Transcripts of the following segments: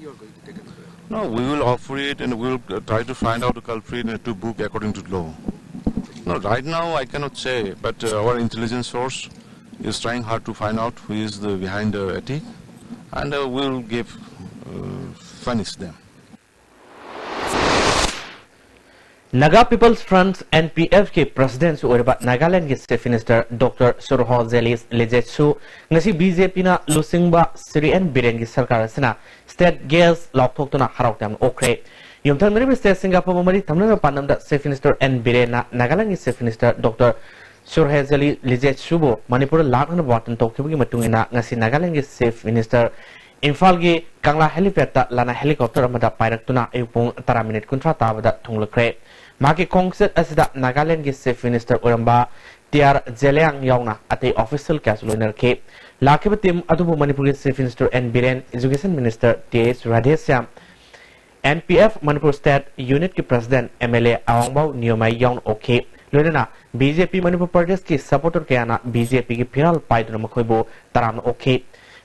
you are going to take another? No, we will offer it and we will try to find out the culprit and to book according to law. No, right now I cannot say, but our intelligence source is trying hard to find out who is behind the attack, and we will punish them. Naga People's Front NPF के president से ओरबा नागालैंड के chief minister doctor Shurhozelie Liezietsu ngasi BJP na lusingba Sri N Biren की सरकार सेना state gas लॉकथोक तो ना हराव टाइम ओक्रे यमथन मरी state सिंगापुर मरी तमने पानम दा चीफ मिनिस्टर N Biren ना नागालैंड के चीफ मिनिस्टर डॉक्टर सुरहोजेली लिजेत्सु बो मणिपुर लाखन वाटन तोक्के की मतुंगिना ngasi नागालैंड के चीफ मिनिस्टर इम्फाल की कांगला हेलीपैड लाना हेलीकॉप्टर अमदा पायरक्तुना अयुपुंग 13 मिनट कुंट्रा ताबदा थुंगलख्रे माकी कांग्रेस असिदा नागालैंड की चीफ मिनिस्टर ओरंबा टीआर जेलियांग यावना अते ऑफिशियल कैसुलोनर के लाखिब टीम अदुबु मणिपुर के chief minister N Biren education minister TS Radheshyam NPF Manipur state unit के प्रेसिडेंट एमएलए आवंगबाव नियमाई यावन ओके लोनना बीजेपी मणिपुर प्रदेश की सपोर्टर केयाना बीजेपी की फिराल पाइदुना मखोइबो तराम ओके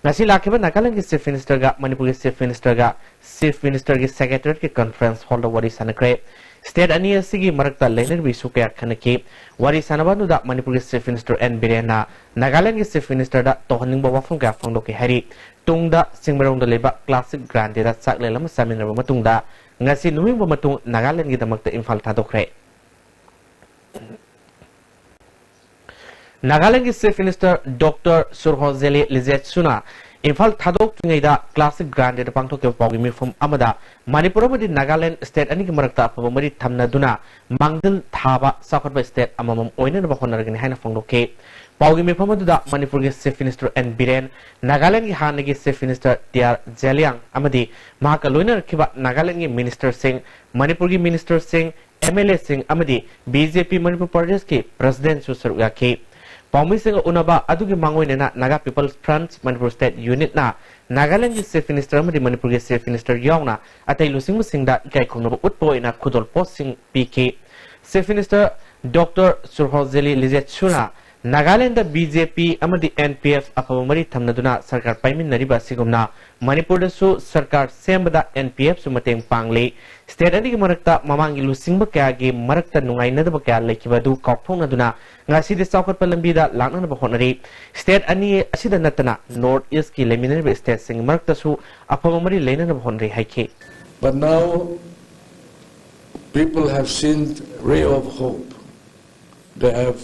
ngasi lakiba nagaland ki chief minister ga manipur ki chief minister ki secretariat ki conference hall da wari sanakre state ani asigi marakta lener bi sukya khanaki wari sanabanu da manipur ki chief minister n birena nagaland ki chief minister da tohaning ba wafum ka phangdo ki hari tungda singmarong da leba classic grande da saklelam saminra ba matungda ngasi numing ba matung nagaland gi damakta imphal thadokre Nagaland की chief minister doctor Shurhozelie लिजेत्सुना इम्फाल थादोक तुंगैदा classic ग्रांडेड पांगथोके पावगी मिफुम अमदा मणिपुर मदि नागालैंड स्टेट अनि की मरकता अफबा मरि थमनादुना मांगदल थाबा साखरबा स्टेट अममम ओइनन बखोनरगनि हाइना फंगदोके पावगी मिफुम अदुदा मणिपुर के chief minister N Biren Nagaland की हान की चीफ मिनिस्टर टीआर जेलियांग अमदि महाका लोइनर खिबा नागालैंड की मिनिस्टर सिंह मणिपुर की मिनिस्टर सिंह एमएलए सिंह अमदि बीजेपी मणिपुर प्रदेश के प्रेसिडेंट सुसर याके पाउमी सिंह उनबा अदुगी मांगोइनेना Naga people's front Manipur state unit ना नागालैंड की चीफ मिनिस्टर मदि मणिपुर के चीफ मिनिस्टर यावना अतै लुसिंग सिंगदा इकाई खुनब उत्पोइना खुदोल पोस्ट सिंह पीके चीफ मिनिस्टर डॉक्टर सुरहोजेली लिजेत्सुना नागालैंड बीजेपी अमदि एनपीएफ अफब मरि थमनदुना सरकार पाइमिनरिबा सिगुमना मणिपुर दसु सरकार सेमबदा एनपीएफ सु मतेंग पांगले स्टेट अनि की मरकता ममांगी लुसिंग क्या गे मरकता नुंगाइनदब क्या लेखिबदु काउथोंगदुना ngasi de saukot palambida lakna ba honari state ani asida natana north east ki leminary state sing markta su apamari leina na honri haike but now people have seen ray of hope they have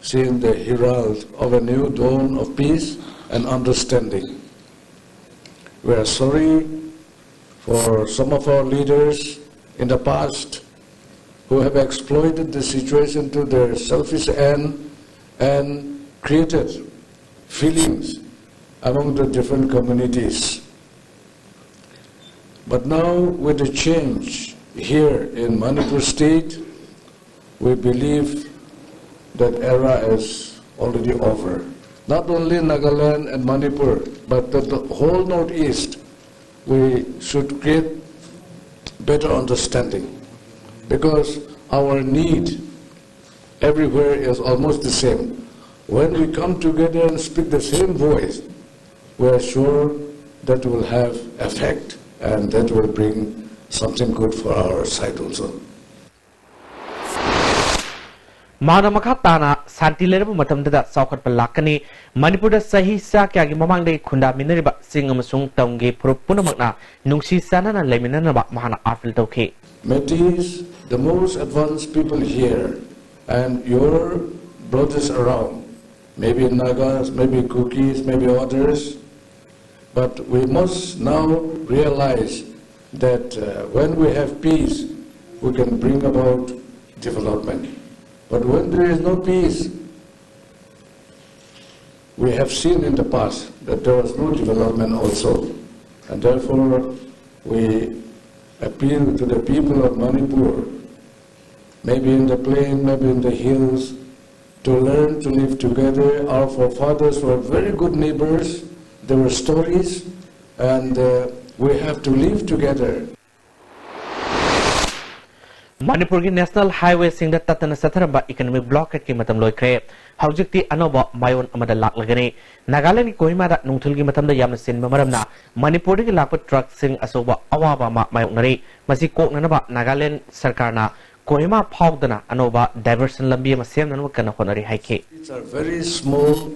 seen the herald of a new dawn of peace and understanding we are sorry for some of our leaders in the past who have exploited the situation to their selfish end and created feelings among the different communities. But now with the change here in Manipur state, we believe that era is already over. Not only Nagaland and Manipur, but the whole Northeast, we should create better understanding. Because our need everywhere is almost the same. When we come together and speak the same voice, we are sure that will have effect and that will bring something good for our side also. माना मखाताना शांति लेरब मतमददा साउखत पलाकनी मणिपुर सही सा क्यागी ममांगदे खुंदा मिनरिबा सिंग अमसुंग तंगे फुरुप पुनमकना नुंगसी सानाना लेमिननबा महाना आफिल तौखे Metis, the most advanced people here, and your brothers around, maybe Nagas, maybe Kukis, maybe others, but we must now realize that when we have peace, we can bring about development. But when there is no peace, we have seen in the past that there was no development also. And therefore, we appeal to the people of Manipur, maybe in the plain, maybe in the hills, to learn to live together. Our forefathers were very good neighbors. There were stories, and we have to live together. Manipur ki National Highway sing da tatana satharamba economic blockade ki matam loi kre haujikti anoba mayon amada laklagani Nagaland ki Kohima da nungthul ki matam da yamna sin maramna Manipur ki lakpa truck sing asoba awaba ma mayonari masi kokna ba Nagaland sarkarna Kohima phawdana anoba diversion lambi ma semna kana honari haike. It's are very small,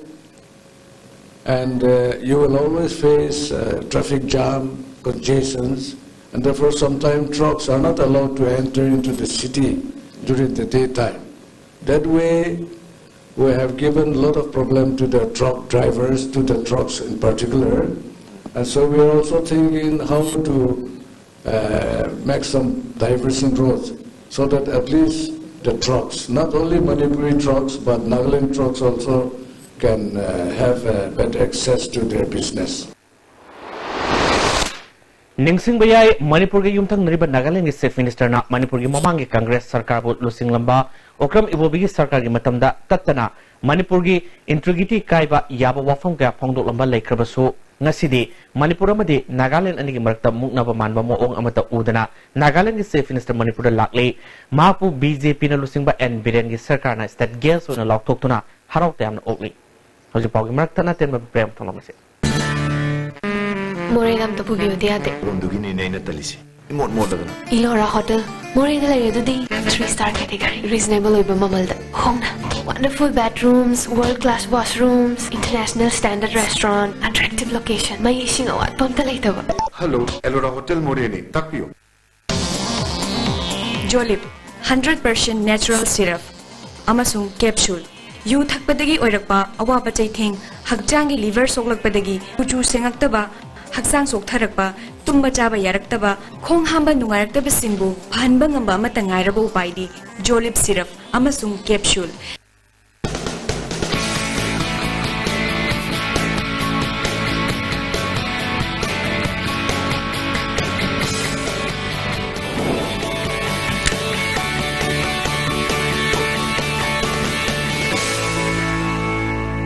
and you will always face traffic jam, congestions, and therefore sometimes trucks are not allowed to enter into the city during the daytime. That way, we have given a lot of problem to the truck drivers, to the trucks in particular, and so we are also thinking how to make some diversion roads so that at least the trucks, not only Manipuri trucks, but Nagaland trucks also can have better access to their business. Ningsing bayai Manipur ki yumthang nariba Nagaland ki Chief Minister na Manipur ki mamangi Congress sarkar bu lusing lamba okram ibobi ki sarkar ki matamda tattana Manipur ki integrity kaiba yaba wafam kaya phongdok lamba laikrabasu ngasidi Manipur amadi Nagaland ani ki marakta muknaba manba moong amata udana Nagaland ki Chief Minister Manipur da lakli mapu BJP na lusing ba N Biren ki sarkar na state gas na loktok tuna haraw tayam na okli hoji pau ki marakta na ten ba prem thongamase Morenam to Pugio Diade. Rondugini Nana Talisi. More than Ilora Hotel. Morena Layudi. 3-star category. Reasonable over Mamalda. Hona. Wonderful bedrooms, world-class washrooms, international standard restaurant, attractive location. May ishing awat pamta later. Hello, Elora Hotel Moreni. Takpio. Jolip 100% natural syrup. Amasung capsule. You thakpadagi oirakpa awa bachai thing. Hakjangi liver soglakpadagi. Kuchu sengaktaba. Haksang sok tharakpa, tumba chaba yaraktaba, khong hamba nungairaktaba singbu, phanba ngamba amata ngairaba upaidi, Jolip syrup, amasung capsule.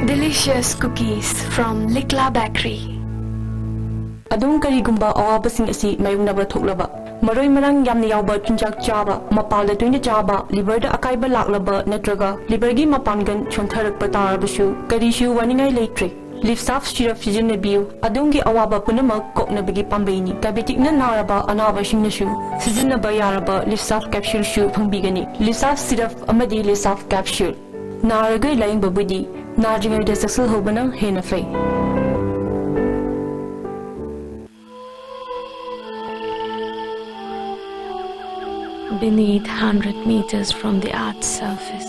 Delicious cookies from Likla Bakery. Adung karigumba awabasing asi mayungnaba thoklaba maroi marang yamni yawba chunjak chaba mapalda tuina chaba liver da akaiba laklaba natraga liver gi mapangan chontharakpa tarabasu karishu waningai leitre live staff syrup sizinnabiu adungi awaba punamak koknabagi pambaini diabetic na naraba anaba singnasu sizinnaba yaraba live staff capsule shu phangbigani live staff syrup amadi live staff capsule naragai laing babudi narjingai da saksal hobana hena fai Beneath 100 meters from the Earth's surface,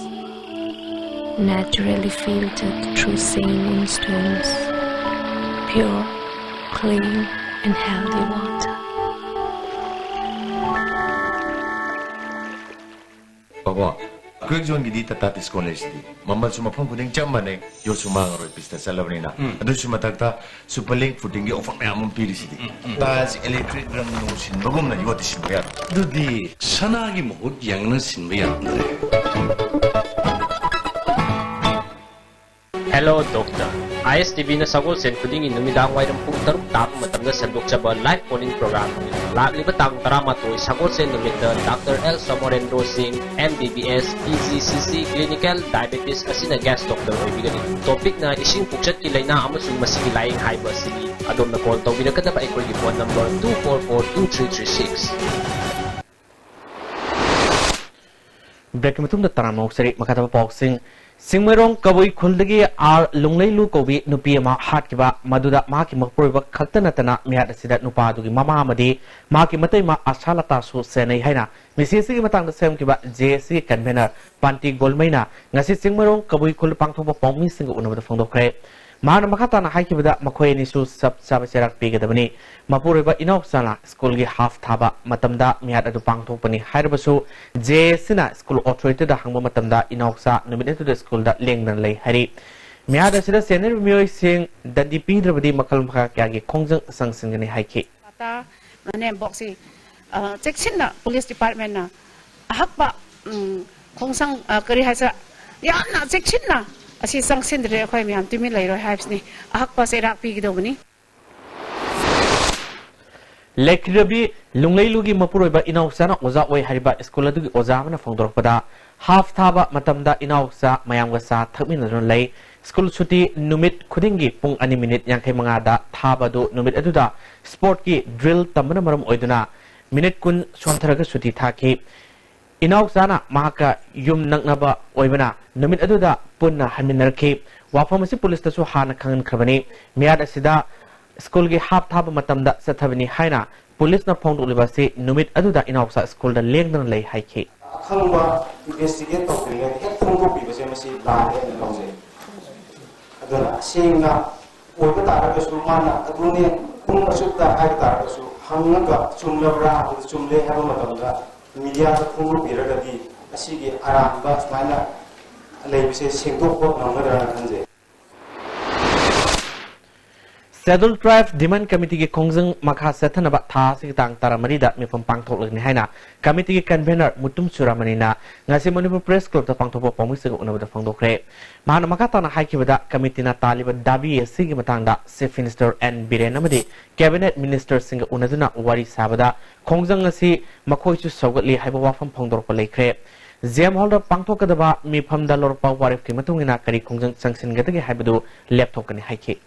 naturally filtered through sailing stones, pure, clean, and healthy water. Baba, quick zone gidi tatatis college di. Mamal suma phone kuning chamane yo suma ngaro pista salawrina. Adu suma takta superlink footing gi offer me amon pirisidi. Tas electric ram no sin bagum na yoti sin bayar. Dudi sanagi mohut yang na sin bayar. Hello Doctor. ISTV na sagol sen kuding inumidang wairam pung taruk tap matam na sandok sa live calling program. Libatang taramatoy sagol sen numita Dr. El Somorendo Singh MBBS PGCC Clinical Diabetes asina guest doctor oy bigani. Topic na ising pukchat kilay na amasung masigilayang haiba sili. Adom na call tawid ka na ba ikoy phone number 2442336. Break matum da taramok sari makataba boxing Singmerong kabui khuldagi ar lunglailu kobi nupi ma hat kiba maduda ma ki makpuriba khaktana tana mihat asida nupa dugi mama amadi ma ki matai ma asalata su senai haina misisi ki matang da sem kiba JC convener Panti Golmaina ngasi Singmerong kabui khul pangthoba pongmi sing unabada phongdokre Mana makata na haiki bada makoy ni su sab serak pi gadabani mapuriba inok sana school gi half thaba matamda mihat adu pangthok pani haibasu je sina school authority da hangba matamda inok sa numit to the school da lengnan lei hari mihat asida senior mioi sing dandi pi drabadi makal makha kya gi khongjang sangsing ni haiki ta mane boxi section na police department na hakba khongsang kari haisa ya na section na asi sangsin dre khoi miam timi lairo hypes ni ahak pa se rak pi gidobani लेखिरबी लुंगलेलुगी मपुरोइबा इनाउसाना ओजा ओय Hariba school अदुगी ओजा मना फोंदोरपदा half थाबा मतमदा इनाउसा मयामगा सा थकमिनदुन लई school छुट्टी नुमित खुदिंगी पुंग 2 minute 45 दा थाबादु नुमित अदुदा sport की ड्रिल तमना मरम ओइदुना मिनिट कुन सोंथरगा छुट्टी थाकी इनाउसाना महाका युम नंगनबा ओइबना नुमित अदुदा पुन्ना हमिनरखी वाफमसी पुलिस तसु हाना खंगन खबनी मियाद असिदा स्कूल की हाफ थाब मतमदा सथबनी हाइना पुलिस न फोन उलिबासी नुमित अदुदा इनाउसा स्कूल दा लेंगदन लई हाइखी खंगबा इन्वेस्टिगेट तौरिगे हेक खंगो पिबसे मसी लागे लौजे अदुना सेंगना ओइबा तारगसु माना अदुने पुंग असुक्ता हाइ तारगसु हंगगा चुमलब्रा चुमले हाबा मतमदा मीडिया दा खंगो पिरगदी असिगे आरामबा स्माइना लेबिसे सेंगदोकबो नंगदरा खंजे शेड्यूल ट्राइब डिमांड कमिटी की खोंजंग मखा सेथनबा था सितांग तारामरीदा मिफम पांगथोकलगनि हाइना कमिटी की कन्वेनर मुतुम सुरामनीना ngasi मणिपुर प्रेस क्लब ता पांगथोपो पमिसग उनबदा फंगदोखरे मान मखा ताना हाइखिबदा कमिटीना तालिबा दाबी एसिगी मतांगदा चीफ मिनिस्टर एन बिरेन अमदि कैबिनेट मिनिस्टर सिंग उनदुना वारी साबदा खोंजंग ngasi मखोइसु सौगतलि हाइबा वाफम फंगदोरपो लेखरे जेम हॉल पांगथोकदबा मिफमदा लोरपा वारिफ की मतुंगिना करी खोंजंग संगसिनगदगे हाइबदु लैपटॉप कने हाइखि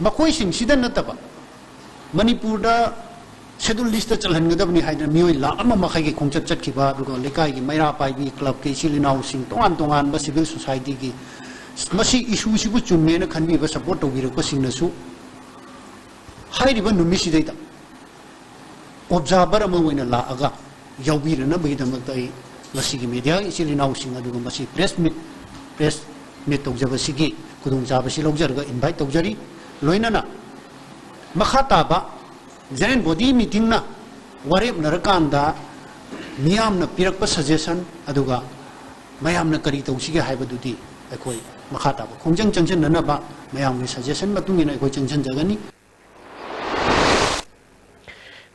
मखोइसिंग सिदा नतबा मणिपुर दा शेड्यूल लिस्ट चलहनगदबनी हाइना मियोय ला अमा मखै की खोंचत चटखिबा दुगो लेकाय की मैरा पाइबी क्लब के सिलिनाउ सिंग तोंगान तोंगान बा सिविल सोसाइटी की मसी इशू सिबु चुम्मेन खनबीबा सपोर्ट तौबिरको सिंगनसु हाइरिबा नुमिसिदैदा ऑब्जर्वर अमा ओइना लाअगा याउबिरना बगिदमक्तै मसीगी मीडिया सिलिनाउ सिंग अदुगो मसी प्रेस मीट तौजबसिगी खुदुंग जाबसि लौजरगा इनवाइट तौजरी लोइनना मखा ताबा जनरल बॉडी मीटिंग ना वारेप नरकांदा मियामना पिरकप सजेशन अदुगा मयामना करी तौसिगे हाइबदुदी अखोय मखा ताबा खोंजंग चंगसन ननबा मयामनि सजेशन मतुंगिना अखोय चंगसन जगनी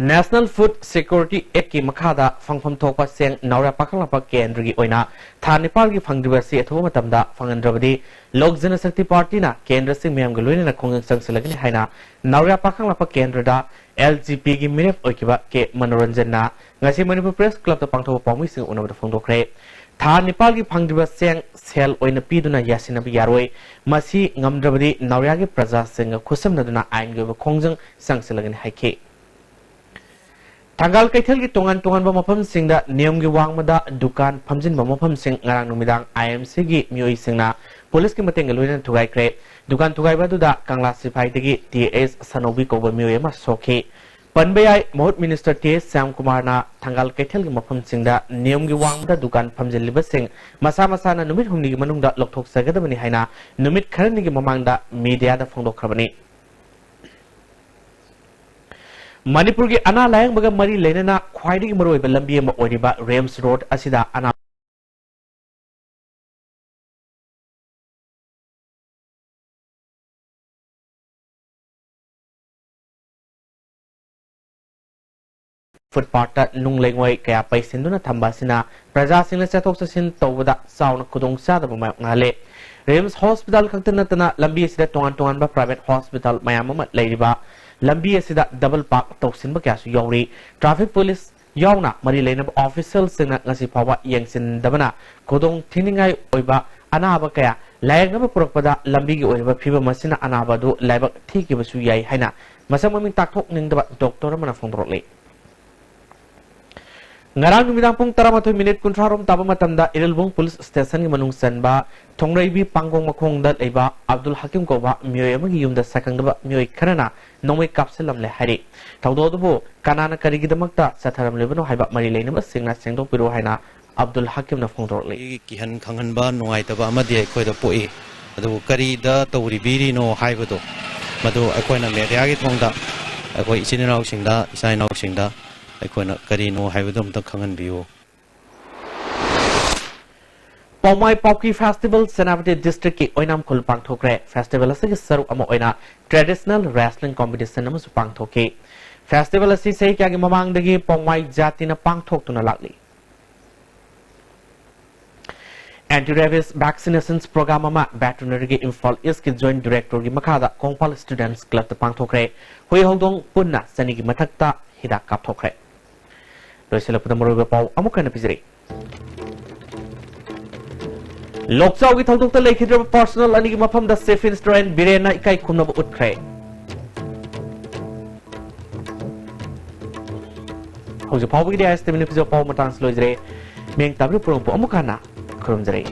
नेशनल फूड सिक्योरिटी एक्ट की मखादा फंगफम थोकवा सेंग नौरा पाखलपा केंद्र की ओइना था नेपाल की फंगद्रबसी अथवा मतमदा फंगनद्रबदी लोक जनशक्ति पार्टी ना केंद्र सिंग मियाम गलोइना खोंगंग संगसलगनि हाइना नौरा पाखलपा केंद्र दा एलजीपी की मिरेप ओइकिबा के मनोरंजन ना ngasi मणिपुर प्रेस क्लब ता पांगथो पाउमी सिंग उनबदा फंगदोखरे था नेपाल की फंगद्रब सेंग सेल ओइना पीदुना यासिनब यारोय मसी ngamdrabadi नौरा की प्रजा सिंग खुसमनदुना आइन गब खोंगंग संगसलगनि हाइखे Tanggal Kaitel की तोंगान मफम सिंगदा नियम की वांगमदा दुकान फमजिन मफम सिंग ngarang नुमिदांग IMC की मियोई सिंगना पुलिस की मतेंग लोइना थुगाइख्रे दुकान थुगाइबादुदा कांगला सिफाइदगी TS सनोबी कोबा मियोई मा सोखे पनबेयाई मोहत मिनिस्टर TS श्याम कुमार ना Tanggal Kaitel की मफम सिंगदा नियम की वांगमदा दुकान फमजिन लिबा सिंग मसा मसाना नुमित हुमनी की मनुंगदा लोकथोक सगदबनी हाइना नुमित खरनी की ममांगदा मीडिया दा फोंदोखरबनी मणिपुर की अना लायंग बगा मरी लेना ख्वाइदी मरोइबा लंबी अमा ओइरिबा रेम्स रोड असिदा अना फुटपाथ नुंगलेंगोय कया पैसिंदुना थंबासिना प्रजासिंगना चथोक चसिन तौबदा साउना खुदोंग चादबा मायंगाले रेम्स हॉस्पिटल खक्त नतना लंबी असिदा तोंगान बा प्राइवेट हॉस्पिटल मयाम अमा लेरिबा लंबी असिदा डबल पार्क तौसिनबा क्यासु यौरी ट्रैफिक पुलिस यौना मरी लेनब ऑफिशियल सिंगना ngasi फावा यंगसिनदबना खुदोंग थिनिंगाय ओइबा अनाबा कया लायंगबा पुरकपदा लंबी की ओइबा फिबा मसिना अनाबादु लाइबक ठीकिबसु याई हाइना मसम ममिंग ताकथोक निंगदबा डॉक्टर मना फोंदरोले ngarang numidang pung 12 minute kuntrarom taba matamda Irilbung police station ki manung sanba thongraibi panggong makhong da leiba Abdul Hakim ko ba mioy amagi yumda sakangda mioy kharana nongmai kapselam le hari thawdo dubo kanana karigi damakta satharam lebano haiba mari leinama singna sengdong piru haina Abdul Hakim na phongdor le ki han khangan ba nongai taba amadi khoi da poi adu kari da tawri biri no haibado madu akoina media gi thongda akoi isinau singda isainau singda अखोना करीनो हाइबदम त खंगन बियो Poumai पौकी festival सेनापति district की ओइनाम खुल पांगथोक्रे festival असि सरुक अमा ओइना traditional wrestling competition अमसु पांगथोके festival असि सही क्यागी ममांगदगी पौमाई जातिना पांगथोक्तुना लागली anti-rabies vaccinations program ama veterinary gi Imphal East ki joint director gi makhada Kongpal students club ta pangthokre hui hongdong punna sani gi mathakta hidak kapthokre loisela pudamoro ga pau amukana pizri lokchau gi thodok ta lekhidra personal ani gi mafam da safe restaurant birena ikai khumna utkre hoje pau gi dia este minute pau matang slojre meng tabru pro amukana Krum Zari.